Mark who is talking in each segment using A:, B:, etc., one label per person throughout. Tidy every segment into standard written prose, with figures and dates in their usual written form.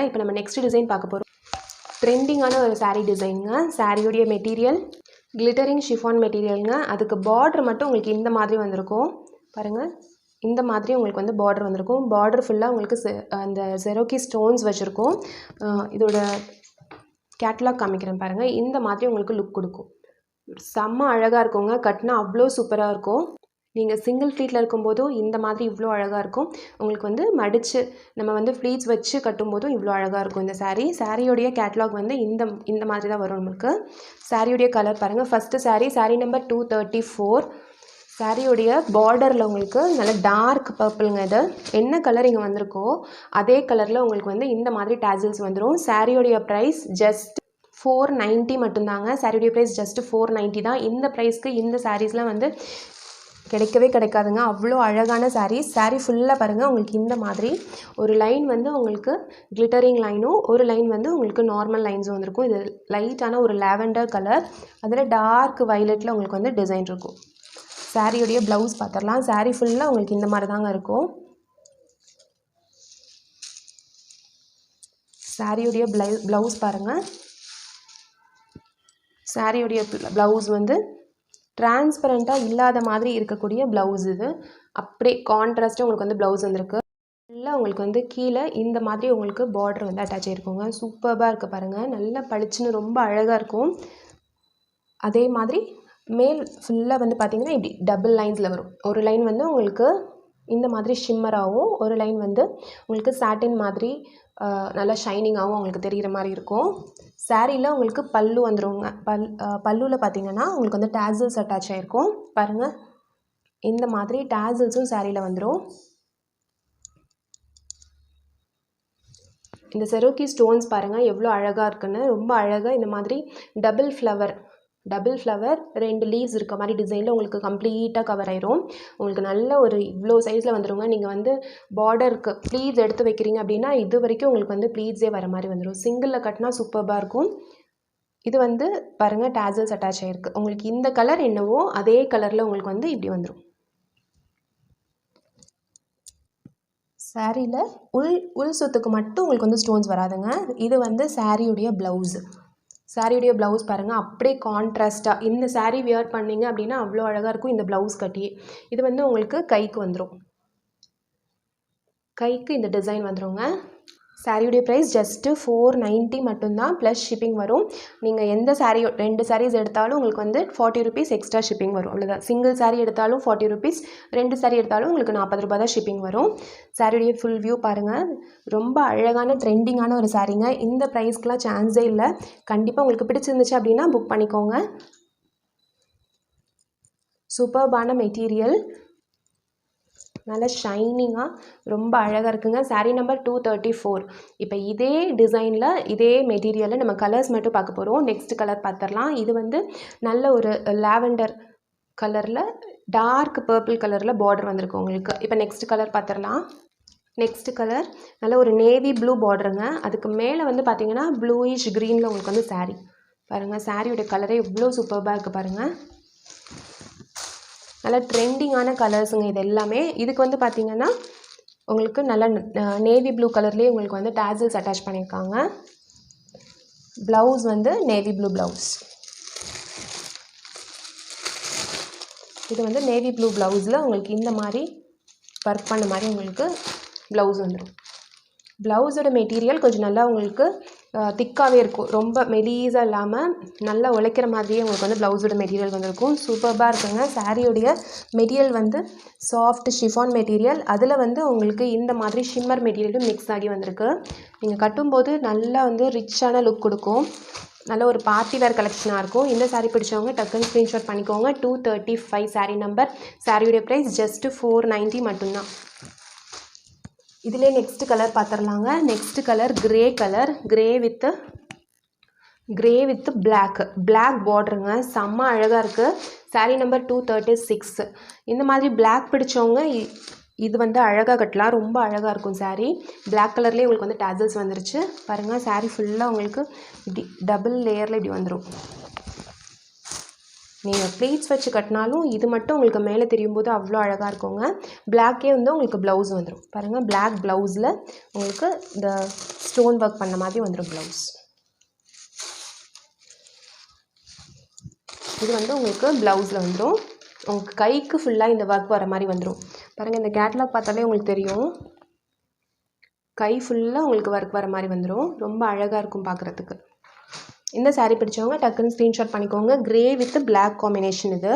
A: இப்போ நம்ம next design பார்க்க போகிறோம். ட்ரெண்டிங்கான ஒரு saree டிசைனுங்க. சாரியோடைய மெட்டீரியல் கிளிட்டரிங் ஷிஃபான் மெட்டீரியலுங்க. அதுக்கு பார்டர் மட்டும் உங்களுக்கு இந்த மாதிரி வந்திருக்கும் பாருங்கள். இந்த மாதிரி உங்களுக்கு வந்து பார்டர் வந்திருக்கும். பார்டர் ஃபுல்லாக உங்களுக்கு அந்த ஜெரோக்கி ஸ்டோன்ஸ் வச்சுருக்கோம். இதோட கேட்லாக் காமிக்கிறேன் பாருங்கள். இந்த மாதிரி உங்களுக்கு லுக் கொடுக்கும். செம்ம அழகாக இருக்குங்க. கட்டினா அவ்வளோ சூப்பராக இருக்கும். நீங்கள் சிங்கிள் ஃப்ளீட்டில் இருக்கும்போதும் இந்த மாதிரி இவ்வளோ அழகாக இருக்கும். உங்களுக்கு வந்து மடித்து நம்ம வந்து ஃப்ளீட்ஸ் வச்சு கட்டும்போதும் இவ்வளோ அழகாக இருக்கும் இந்த சாரியோடைய கேட்லாக் வந்து இந்த மாதிரி தான் வரும் நம்மளுக்கு. சாரியோடைய கலர் பாருங்கள். First sorry number 234. சாரியோடைய பார்டரில் உங்களுக்கு நல்ல டார்க் பர்பிளுங்க. இது என்ன கலர் இங்கே வந்திருக்கோ அதே கலரில் உங்களுக்கு வந்து இந்த மாதிரி டேசல்ஸ் வந்துடும். சாரியோடைய ப்ரைஸ் ஜஸ்ட் 490 மட்டும்தாங்க. சாரியோடைய ப்ரைஸ் ஜஸ்ட் 490 தான். இந்த ப்ரைஸ்க்கு இந்த சாரீஸ்லாம் வந்து கிடைக்கவே கிடைக்காதுங்க. அவ்வளோ அழகான சாரீ ஃபுல்லாக பாருங்கள். உங்களுக்கு இந்த மாதிரி ஒரு லைன் வந்து உங்களுக்கு கிளிட்டரிங் லைனும் ஒரு லைன் வந்து உங்களுக்கு நார்மல் லைன்ஸும் வந்திருக்கும். இது லைட்டான ஒரு லாவெண்டர் கலர், அதில் டார்க் வயலட்டில் உங்களுக்கு வந்து டிசைன் இருக்கும். சாரியோடைய ப்ளவுஸ் பார்த்துடலாம். சாரீ ஃபுல்லாக உங்களுக்கு இந்த மாதிரி தாங்க இருக்கும். சாரியோடைய ப்ளவுஸ் பாருங்கள். சாரியோடைய ப்ளவுஸ் வந்து டிரான்ஸ்பரண்ட்டாக இல்லாத மாதிரி இருக்கக்கூடிய ப்ளவுஸ். இது அப்படியே கான்ட்ராஸ்ட்டாக உங்களுக்கு வந்து ப்ளவுஸ் வந்திருக்கு. ஃபுல்லாக உங்களுக்கு வந்து கீழே இந்த மாதிரி உங்களுக்கு பார்டர் வந்து அட்டாச் ஆகிருக்குங்க. சூப்பராக இருக்குது பாருங்கள். நல்லா பளிச்சுன்னு ரொம்ப அழகாக இருக்கும். அதே மாதிரி மேல் ஃபுல்லாக வந்து பார்த்திங்கன்னா இப்படி டபுள் லைன்ஸில் வரும். ஒரு லைன் வந்து உங்களுக்கு இந்த மாதிரி ஷிம்மராகவும், ஒரு லைன் வந்து உங்களுக்கு சாட்டின் மாதிரி நல்லா ஷைனிங்காகவும் உங்களுக்கு தெரிகிற மாதிரி இருக்கும். சாரியில் உங்களுக்கு பல்லு வந்துடுங்க. பல்லுவில் பார்த்திங்கன்னா உங்களுக்கு வந்து டேசல்ஸ் அட்டாச் ஆகிருக்கும் பாருங்கள். இந்த மாதிரி டேசல்ஸும் சாரியில் வந்துடும். இந்த செரோக்கி ஸ்டோன்ஸ் பாருங்கள் எவ்வளோ அழகாக இருக்குன்னு. ரொம்ப அழகாக இந்த மாதிரி டபுள் ஃப்ளவர் 2 லீவ்ஸ் இருக்க மாதிரி டிசைனில் உங்களுக்கு கம்ப்ளீட்டாக கவர் ஆயிரும். உங்களுக்கு நல்ல ஒரு இவ்வளோ சைஸில் வந்துடுங்க. நீங்கள் வந்து பார்டருக்கு ப்ளீட்ஸ் எடுத்து வைக்கிறீங்க அப்படின்னா இது வரைக்கும் உங்களுக்கு வந்து ப்ளீட்ஸே வர மாதிரி வந்துடும். சிங்கிளில் கட்டினா சூப்பராக இருக்கும். இது வந்து பாருங்கள் டேசல்ஸ் அட்டாச் ஆகிருக்கு. உங்களுக்கு இந்த கலர் என்னவோ அதே கலரில் உங்களுக்கு வந்து இப்படி வந்துடும். சாரியில் உள் சுத்துக்கு மட்டும் உங்களுக்கு வந்து ஸ்டோன்ஸ் வராதுங்க. இது வந்து சாரியுடைய ப்ளவுஸு. சாரியுடைய ப்ளவுஸ் பாருங்கள். அப்படியே கான்ட்ராஸ்ட்டாக இந்த சாரீ வியர் பண்ணிங்க அப்படின்னா அவ்வளோ அழகாக இருக்கும் இந்த ப்ளவுஸ் கட்டி. இது வந்து உங்களுக்கு கைக்கு வந்துடும். கைக்கு இந்த டிசைன் வந்துடுங்க. சாரியுடைய ப்ரைஸ் ஜஸ்ட்டு 490 மட்டும்தான். ப்ளஸ் ஷிப்பிங் வரும். நீங்கள் எந்த சாரீ 2 சாரீஸ் எடுத்தாலும் உங்களுக்கு வந்து 40 ருபீஸ் எக்ஸ்ட்ரா ஷிப்பிங் வரும். அவ்வளோதான். சிங்கிள் சாரீ எடுத்தாலும் 40 ருபீஸ், 2 சாரீ எடுத்தாலும் உங்களுக்கு 40 ரூபா தான் ஷிப்பிங் வரும். சாரியுடைய ஃபுல் வியூ பாருங்கள். ரொம்ப அழகான ட்ரெண்டிங்கான ஒரு சாரீங்க. இந்த ப்ரைஸ்க்கெலாம் சான்ஸே இல்லை. கண்டிப்பாக உங்களுக்கு பிடிச்சிருந்துச்சு அப்படின்னா புக் பண்ணிக்கோங்க. சூப்பர்பான மெட்டீரியல், நல்ல ஷைனிங்காக ரொம்ப அழகாக இருக்குங்க. சாரீ நம்பர் 234. இப்போ இதே டிசைனில் இதே மெட்டீரியலில் நம்ம கலர்ஸ் மட்டும் பார்க்க போகிறோம். நெக்ஸ்ட் கலர் பார்த்துடலாம். இது வந்து நல்ல ஒரு லாவெண்டர் கலரில் டார்க் பர்பிள் கலரில் பார்டர் வந்திருக்கு உங்களுக்கு. இப்போ நெக்ஸ்ட் கலர் பார்த்துடலாம். நெக்ஸ்ட் கலர் நல்ல ஒரு நேவி ப்ளூ பார்டருங்க. அதுக்கு மேலே வந்து பார்த்திங்கன்னா ப்ளூயிஷ் க்ரீனில் உங்களுக்கு வந்து சாரீ பாருங்கள். சாரியோட கலரே எவ்வளோ சூப்பராக இருக்குது பாருங்கள். நல்ல ட்ரெண்டிங்கான கலர்ஸுங்க இது எல்லாமே. இதுக்கு வந்து பார்த்திங்கன்னா உங்களுக்கு நல்ல நேவி ப்ளூ கலர்லேயே உங்களுக்கு வந்து டேசல்ஸ் அட்டாச் பண்ணியிருக்காங்க. ப்ளவுஸ் வந்து நேவி ப்ளூ ப்ளவுஸ். இது வந்து நேவி ப்ளூ ப்ளவுஸில் உங்களுக்கு இந்த மாதிரி ஒர்க் பண்ண மாதிரி உங்களுக்கு ப்ளவுஸ் வந்துடும். ப்ளவுஸோட மெட்டீரியல் கொஞ்சம் நல்லா உங்களுக்கு திக்காகவே இருக்கும். ரொம்ப மெலீஸாக இல்லாமல் நல்லா உழைக்கிற மாதிரியே உங்களுக்கு வந்து ப்ளவுஸோட மெட்டீரியல் வந்திருக்கும். சூப்பராக இருக்குங்க. சாரியோடைய மெட்டீரியல் வந்து சாஃப்ட் ஷிஃபான் மெட்டீரியல். அதில் வந்து உங்களுக்கு இந்த மாதிரி ஷிம்மர் மெட்டீரியலும் மிக்ஸ் ஆகி வந்திருக்கு. நீங்கள் கட்டும்போது நல்லா வந்து ரிச்சான லுக் கொடுக்கும். நல்ல ஒரு பார்ட்டி வேர் கலெக்ஷனாக இருக்கும். இந்த சாரீ பிடிச்சவங்க டக்குன்னு ஸ்க்ரீன்ஷாட் பண்ணிக்கோங்க. 235 சாரீ நம்பர். சாரியோடைய ப்ரைஸ் ஜஸ்ட்டு 490 மட்டும்தான். இதிலே நெக்ஸ்ட் கலர் பார்த்துடலாங்க. Next colour grey colour. Grey with black பார்டருங்க. செம்ம அழகாக இருக்குது. சாரீ நம்பர் 236. இந்த மாதிரி பிளாக் பிடிச்சவங்க இது வந்து அழகாக கட்டலாம். ரொம்ப அழகாக இருக்கும் சாரீ. பிளாக் கலர்லேயே உங்களுக்கு வந்து டேசல்ஸ் வந்துருச்சு பாருங்கள். சாரீ ஃபுல்லாக உங்களுக்கு இப்படி டபுள் லேயரில் இப்படி வந்துடும். நீங்கள் ப்ளீட்ஸ் வச்சு கட்டினாலும் இது மட்டும் உங்களுக்கு மேலே தெரியும் போது அவ்வளோ அழகாக இருக்குங்க. பிளாக்கே வந்து உங்களுக்கு ப்ளவுஸ் வந்துடும் பாருங்கள். பிளாக் ப்ளவுஸில் உங்களுக்கு இந்த ஸ்டோன் ஒர்க் பண்ண மாதிரி வந்துடும் ப்ளவுஸ். இது வந்து உங்களுக்கு ப்ளவுஸில் வந்துடும். உங்களுக்கு கைக்கு ஃபுல்லாக இந்த ஒர்க் வர மாதிரி வந்துடும். பாருங்கள், இந்த கேட்லாக் பார்த்தாலே உங்களுக்கு தெரியும். கை ஃபுல்லாக உங்களுக்கு ஒர்க் வர மாதிரி வந்துடும். ரொம்ப அழகாக இருக்கும் பார்க்குறதுக்கு. இந்த சாரீ பிடிச்சவங்க டக்குன்னு ஸ்க்ரீன்ஷாட் பண்ணிக்கோங்க. Grey with black combination. இது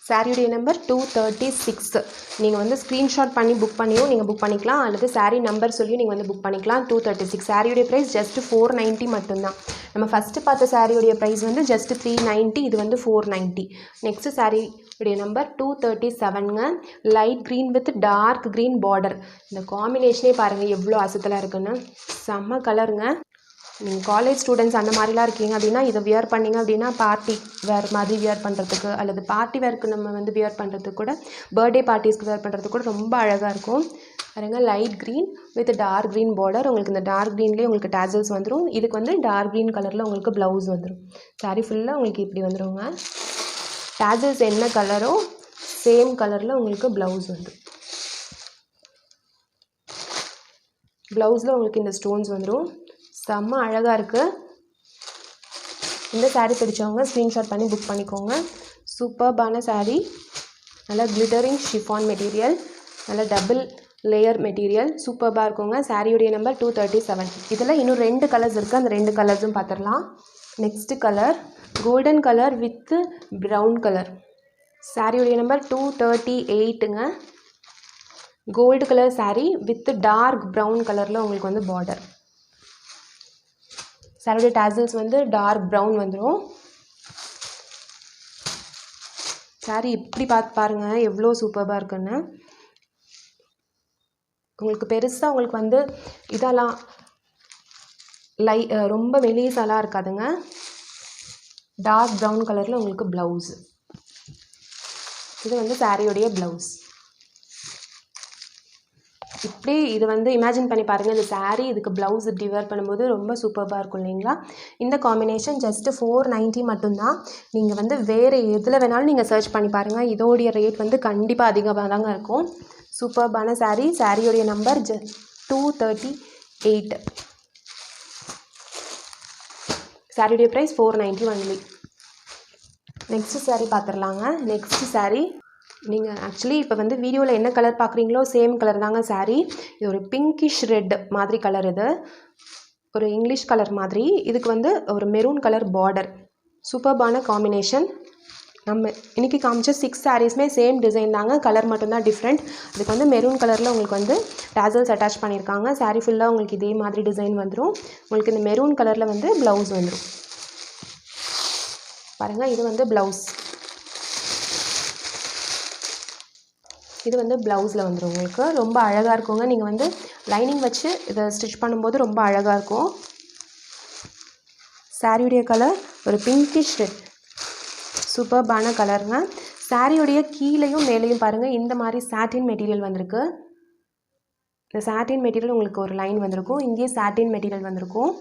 A: சாரியுடைய நம்பர் 236. நீங்கள் வந்து ஸ்க்ரீன்ஷாட் பண்ணி புக் பண்ணியும் நீங்கள் புக் பண்ணிக்கலாம், அல்லது சாரீ நம்பர் சொல்லியும் நீங்கள் வந்து புக் பண்ணிக்கலாம். 236. சாரியுடைய ப்ரைஸ் ஜஸ்ட் 490 மட்டும்தான். நம்ம ஃபஸ்ட்டு பார்த்த சாரியுடைய ப்ரைஸ் வந்து ஜஸ்ட் 390. இது வந்து 490. நெக்ஸ்ட்டு சாரீ உடைய நம்பர் 237ங்க. Light green with dark green border. இந்த காம்பினேஷனே பாருங்கள் எவ்வளோ அசத்தலாக இருக்குன்னு. செம்ம கலருங்க. நீங்கள் காலேஜ் ஸ்டூடெண்ட்ஸ் அந்த மாதிரிலாம் இருக்கீங்க அப்படின்னா இதை வியர் பண்ணிங்க அப்படின்னா பார்ட்டி வேர் மாதிரி வியர் பண்ணுறதுக்கு, அல்லது பார்ட்டி வேருக்கு நம்ம வந்து வியர் பண்ணுறதுக்கு கூட, பர்த்டே பார்ட்டிஸ்க்கு வியர் பண்ணுறதுக்கு கூட ரொம்ப அழகாக இருக்கும். பாருங்க, light green with dark green border. உங்களுக்கு இந்த டார்க் க்ரீன்லேயே உங்களுக்கு டேசல்ஸ் வந்துடும். இதுக்கு வந்து டார்க் க்ரீன் கலரில் உங்களுக்கு ப்ளவுஸ் வந்துடும். சாரி ஃபுல்லாக உங்களுக்கு இப்படி வந்துடுங்க. டேசல்ஸ் என்ன கலரோ சேம் கலரில் உங்களுக்கு ப்ளவுஸ் வந்துடும். ப்ளவுஸில் உங்களுக்கு இந்த ஸ்டோன்ஸ் வந்துடும். செம்ம அழகாக இருக்குது. இந்த சாரீ பிடிச்சவங்க ஸ்க்ரீன்ஷாட் பண்ணி புக் பண்ணிக்கோங்க. சூப்பர்பான சாரீ. நல்லா கிளிட்டரிங் ஷிஃபான் மெட்டீரியல், நல்லா டபுள் லேயர் மெட்டீரியல், சூப்பர்பாக இருக்குங்க. சாரியுடைய நம்பர் 237. இதில் இன்னும் 2 கலர்ஸ் இருக்குது. அந்த 2 கலர்ஸும் பார்த்துடலாம். Next colour golden colour with brown colour. சாரியுடைய நம்பர் 238ங்க. Gold colour sari with dark brown கலரில் உங்களுக்கு வந்து பார்டர். சாரியோட டேசல்ஸ் வந்து டார்க் ப்ரௌன் வந்துடும். சாரி இப்படி பார்த்து பாருங்கள் எவ்வளோ சூப்பராக இருக்குன்னு. உங்களுக்கு பெருசாக உங்களுக்கு வந்து இதெல்லாம் ரொம்ப மெலிசாலாம் இருக்காதுங்க. டார்க் ப்ரௌன் கலரில் உங்களுக்கு ப்ளவுஸ். இது வந்து சாரியோடைய ப்ளவுஸ். இப்படி இது வந்து இமேஜின் பண்ணி பாருங்கள். இந்த சாரீ இதுக்கு ப்ளவுஸ் இப்படி வேர் பண்ணும்போது ரொம்ப சூப்பராக இருக்கும் இல்லைங்களா? இந்த காம்பினேஷன் ஜஸ்ட்டு 490 மட்டும்தான். நீங்கள் வந்து வேறு எதில் வேணாலும் நீங்கள் சர்ச் பண்ணி பாருங்கள். இதோடைய ரேட் வந்து கண்டிப்பாக அதிகமாக தாங்க இருக்கும். சூப்பர்பான சாரீ. சாரியோடைய நம்பர் 238. சாரியுடைய ப்ரைஸ் 490 ஒன்லி. நெக்ஸ்ட்டு சாரீ பார்த்துடலாங்க. நெக்ஸ்ட்டு சாரீ நீங்கள் ஆக்சுவலி இப்போ வந்து வீடியோவில் என்ன கலர் பார்க்குறீங்களோ சேம் கலர் தாங்க சாரீ. இது ஒரு பிங்கிஷ் ரெட் மாதிரி கலர். இது ஒரு இங்கிலீஷ் கலர் மாதிரி. இதுக்கு வந்து ஒரு மெரூன் கலர் பார்டர். சூப்பர்பான காம்பினேஷன். நம்ம இன்றைக்கி காமிச்ச 6 சாரீஸுமே சேம் டிசைன் தாங்க, கலர் மட்டும்தான் டிஃப்ரெண்ட். இதுக்கு வந்து மெரூன் கலரில் உங்களுக்கு வந்து டேசல்ஸ் அட்டாச் பண்ணியிருக்காங்க. சாரீ ஃபுல்லாக உங்களுக்கு இதே மாதிரி டிசைன் வந்துடும். உங்களுக்கு இந்த மெரூன் கலரில் வந்து ப்ளவுஸ் வந்துடும். பாருங்கள், இது வந்து ப்ளவுஸ். இது வந்து ப்ளவுஸில் வந்துடும். உங்களுக்கு ரொம்ப அழகாக இருக்குங்க. நீங்கள் வந்து லைனிங் வச்சு இதை ஸ்டிச் பண்ணும்போது ரொம்ப அழகாக இருக்கும். சாரியுடைய கலர் ஒரு பிங்கிஷ் ரெட். சூப்பர்பான கலருங்க. சாரியுடைய கீழேயும் மேலேயும் பாருங்கள் இந்த மாதிரி சாட்டின் மெட்டீரியல் வந்திருக்கு. இந்த சாட்டின் மெட்டீரியல் உங்களுக்கு ஒரு லைன் வந்திருக்கும். இங்கேயே சாட்டின் மெட்டீரியல் வந்திருக்கும்.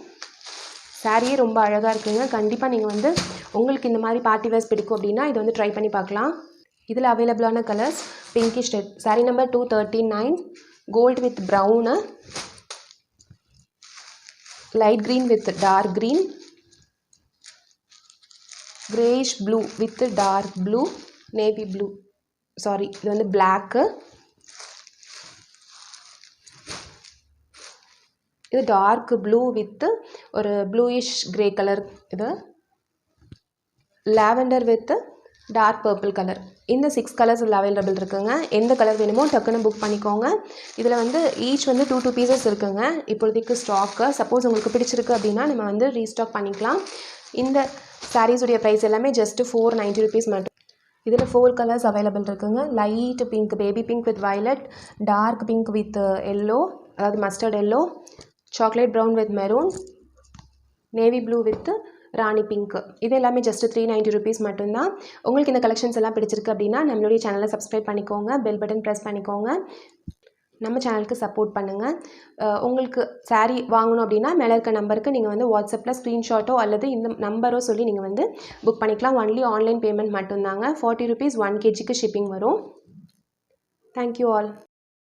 A: சாரியே ரொம்ப அழகாக இருக்குங்க. கண்டிப்பாக நீங்கள் வந்து உங்களுக்கு இந்த மாதிரி பார்ட்டி வேர்ஸ் பிடிக்கும் அப்படின்னா இதை வந்து ட்ரை பண்ணி பார்க்கலாம். இதில் அவைலபிளான colours pinkish red. Sari number 239. Gold with brown, light green with dark green, greyish blue with dark blue, navy blue. Sorry, இது வந்து பிளாக்கு. இது டார்க் ப்ளூ வித் ஒரு ப்ளூயிஷ் கிரே கலர். இது lavender with dark purple colour. இந்த 6 colours available இருக்குங்க. எந்த colour வேணுமோ டக்குன்னு புக் பண்ணிக்கோங்க. இதில் வந்து ஈச் வந்து 2 பீசஸ் இருக்குங்க இப்போதைக்கு ஸ்டாக்கு. சப்போஸ் உங்களுக்கு பிடிச்சிருக்கு அப்படின்னா நம்ம வந்து ரீஸ்டாக் பண்ணிக்கலாம். இந்த சாரீஸுடைய ப்ரைஸ் எல்லாமே ஜஸ்ட்டு 490 rupees மட்டும். இதில் 4 கலர்ஸ் அவைலபிள் இருக்குங்க. Light pink, baby pink with violet, dark pink with yellow, அதாவது mustard yellow, chocolate brown with maroon, navy blue with rani pink. இது எல்லாமே ஜஸ்ட் 390 rupees மட்டும்தான். உங்களுக்கு இந்த கலெக்ஷன்ஸ் எல்லாம் பிடிச்சிருக்கு அப்படின்னா நம்மளுடைய சேனலை சப்ஸ்கிரைப் பண்ணிக்கோங்க, பெல் பட்டன் ப்ரெஸ் பண்ணிக்கோங்க, நம்ம சேனலுக்கு சப்போர்ட் பண்ணுங்கள். உங்களுக்கு சாரீ வாங்கணும் அப்படின்னா மேலே இருக்க நம்பருக்கு நீங்கள் வந்து வாட்ஸ்அப்பில் ஸ்க்ரீன்ஷாட்டோ அல்லது இந்த நம்பரோ சொல்லி நீங்கள் வந்து புக் பண்ணிக்கலாம். ஒன்லி ஆன்லைன் பேமெண்ட் மட்டும்தாங்க. 40 rupees 1 kgக்கு ஷிப்பிங் வரும். Thank you all.